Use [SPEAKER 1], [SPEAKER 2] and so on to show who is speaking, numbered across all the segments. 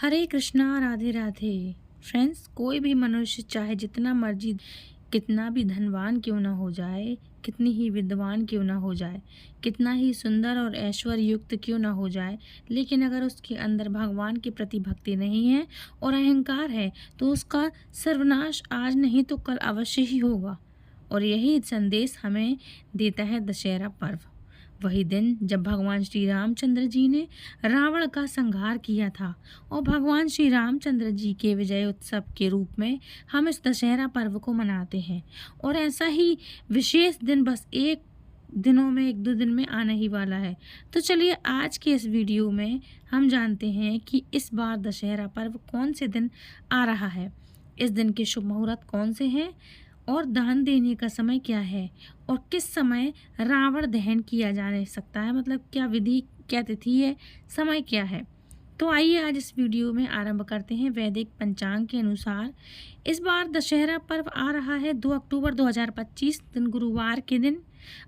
[SPEAKER 1] हरे Krishna Radhe Radhe. Friends, कोई भी मनुष्य चाहे जितना मर्जी कितना भी धनवान क्यों ना हो जाए, कितनी ही विद्वान क्यों ना हो जाए, कितना ही सुंदर और ऐश्वर्य युक्त क्यों ना हो जाए, लेकिन अगर उसके अंदर भगवान के प्रति भक्ति नहीं है और अहंकार है तो उसका सर्वनाश आज नहीं तो कल अवश्य ही होगा। और यही संदेश हमें देता है दशहरा पर्व। वही दिन जब भगवान श्री रामचंद्र जी ने रावण का संहार किया था और भगवान श्री रामचंद्र जी के विजय उत्सव के रूप में हम इस दशहरा पर्व को मनाते हैं। और ऐसा ही विशेष दिन बस एक दो दिन में आने ही वाला है। तो चलिए आज के इस वीडियो में हम जानते हैं कि इस बार दशहरा पर्व कौन से दिन आ रहा है, इस दिन के शुभ मुहूर्त कौन से हैं और दान देने का समय क्या है और किस समय रावण दहन किया जा सकता है, मतलब क्या विधि, क्या तिथि है, समय क्या है। तो आइए आज इस वीडियो में आरंभ करते हैं। वैदिक पंचांग के अनुसार इस बार दशहरा पर्व आ रहा है 2 अक्टूबर 2025 दिन गुरुवार के दिन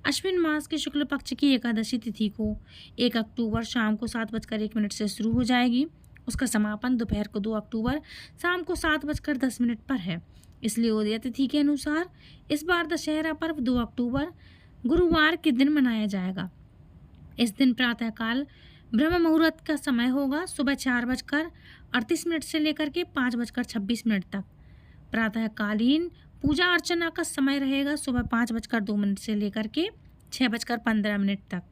[SPEAKER 1] अश्विन मास के शुक्ल पक्ष की एकादशी तिथि को 1 अक्टूबर शाम को 7:01 से शुरू हो जाएगी। उसका समापन दोपहर को 2 अक्टूबर शाम को 7:10 पर है। इसलिए उदय तिथि के अनुसार इस बार दशहरा पर्व 2 अक्टूबर गुरुवार के दिन मनाया जाएगा। इस दिन प्रातःकाल ब्रह्म मुहूर्त का समय होगा सुबह 4:38 से लेकर के 5:26 तक। प्रातःकालीन पूजा अर्चना का समय रहेगा सुबह 5:02 से लेकर के 6:15 तक।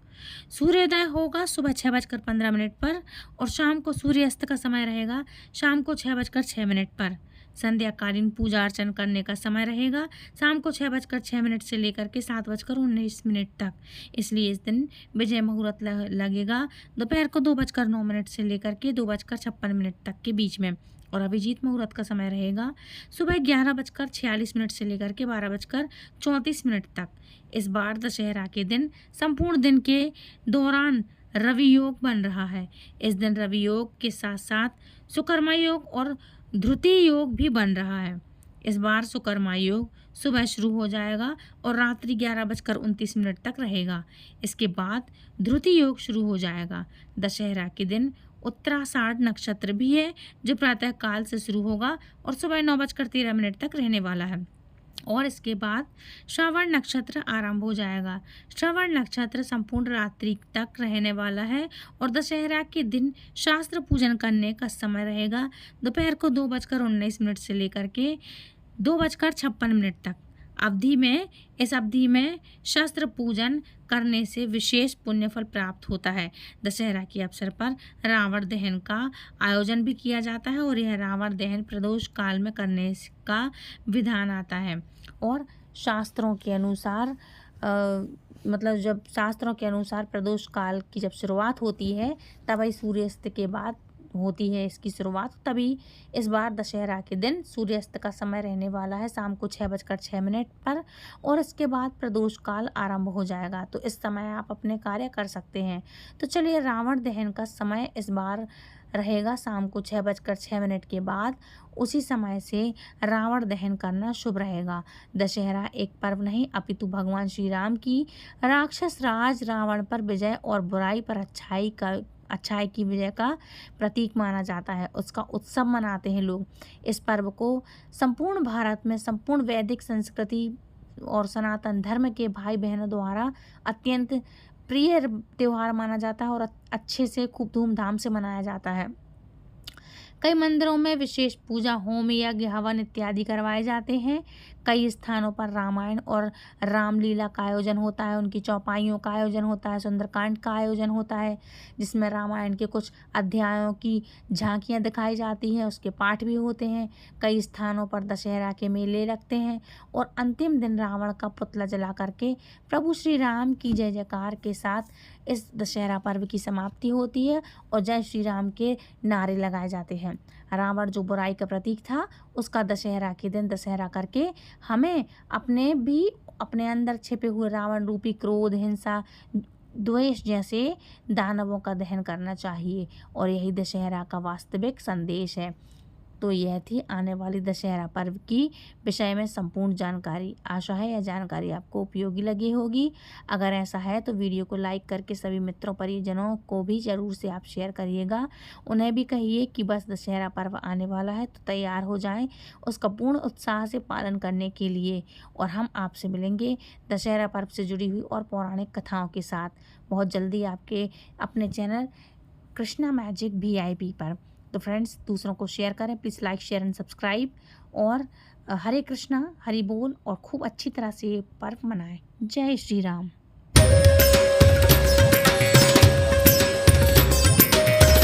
[SPEAKER 1] सूर्योदय होगा सुबह 6:15 पर और शाम को सूर्यास्त का समय रहेगा शाम को 6:06 पर। संध्याकालीन पूजा अर्चन करने का समय रहेगा शाम को 6:06 से लेकर के 7:19 तक। इसलिए इस दिन विजय मुहूर्त लगेगा दोपहर को 2:09 से लेकर के 2:56 तक के बीच में। और अभिजीत मुहूर्त का समय रहेगा सुबह 11:46 से लेकर के 12:34 तक। इस बार दशहरा के दिन संपूर्ण दिन के दौरान रवि योग बन रहा है। इस दिन रवि योग के साथ साथ सुकर्मा योग और ध्रुति योग भी बन रहा है। इस बार सुकर्मा योग सुबह शुरू हो जाएगा और रात्रि 11:29 तक रहेगा। इसके बाद ध्रुति योग शुरू हो जाएगा। दशहरा के दिन उत्तराषाढ़ नक्षत्र भी है जो प्रातः काल से शुरू होगा और सुबह 9:13 तक रहने वाला है। और इसके बाद श्रवण नक्षत्र आरंभ हो जाएगा। श्रवण नक्षत्र संपूर्ण रात्रि तक रहने वाला है और दशहरा के दिन शास्त्र पूजन करने का समय रहेगा दोपहर को 2:19 से लेकर के 2:56 तक। इस अवधि में शस्त्र पूजन करने से विशेष पुण्य फल प्राप्त होता है। दशहरा के अवसर पर रावण दहन का आयोजन भी किया जाता है और यह रावण दहन प्रदोष काल में करने का विधान आता है। और शास्त्रों के अनुसार जब शास्त्रों के अनुसार प्रदोष काल की जब शुरुआत होती है तभी सूर्यास्त के बाद होती है इसकी शुरुआत। तभी इस बार दशहरा के दिन सूर्यास्त का समय रहने वाला है शाम को 6:06 पर और इसके बाद प्रदोष काल आरंभ हो जाएगा। तो इस समय आप अपने कार्य कर सकते हैं। तो चलिए, रावण दहन का समय इस बार रहेगा शाम को 6:06 के बाद। उसी समय से रावण दहन करना शुभ रहेगा। दशहरा एक पर्व नहीं अपितु भगवान श्री राम की राक्षस राज रावण पर विजय और बुराई पर अच्छाई की विजय का प्रतीक माना जाता है। उसका उत्सव मनाते हैं लोग। इस पर्व को संपूर्ण भारत में संपूर्ण वैदिक संस्कृति और सनातन धर्म के भाई बहनों द्वारा अत्यंत प्रिय त्यौहार माना जाता है और अच्छे से खूब धूमधाम से मनाया जाता है। कई मंदिरों में विशेष पूजा, होम, यज्ञ, हवन इत्यादि करवाए जाते हैं। कई स्थानों पर रामायण और रामलीला का आयोजन होता है, उनकी चौपाइयों का आयोजन होता है, सुंदरकांड का आयोजन होता है जिसमें रामायण के कुछ अध्यायों की झांकियाँ दिखाई जाती हैं, उसके पाठ भी होते हैं। कई स्थानों पर दशहरा के मेले लगते हैं और अंतिम दिन रावण का पुतला जला करके प्रभु श्री राम की जय जयकार के साथ इस दशहरा पर्व की समाप्ति होती है और जय श्री राम के नारे लगाए जाते हैं। रावण जो बुराई का प्रतीक था उसका दशहरा के दिन दशहरा करके हमें अपने अंदर छिपे हुए रावण रूपी क्रोध, हिंसा, द्वेष जैसे दानवों का दहन करना चाहिए और यही दशहरा का वास्तविक संदेश है। तो यह थी आने वाली दशहरा पर्व की विषय में संपूर्ण जानकारी। आशा है यह जानकारी आपको उपयोगी लगी होगी। अगर ऐसा है तो वीडियो को लाइक करके सभी मित्रों परिजनों को भी ज़रूर से आप शेयर करिएगा। उन्हें भी कहिए कि बस दशहरा पर्व आने वाला है तो तैयार हो जाएं उसका पूर्ण उत्साह से पालन करने के लिए। और हम आपसे मिलेंगे दशहरा पर्व से जुड़ी हुई और पौराणिक कथाओं के साथ बहुत जल्दी आपके अपने चैनल कृष्णा मैजिक VIP पर। तो फ्रेंड्स, दूसरों को शेयर करें, please like share and subscribe. और हरे कृष्णा, हरि बोल और खूब अच्छी तरह से ये पर्व मनाएं। जय श्री राम।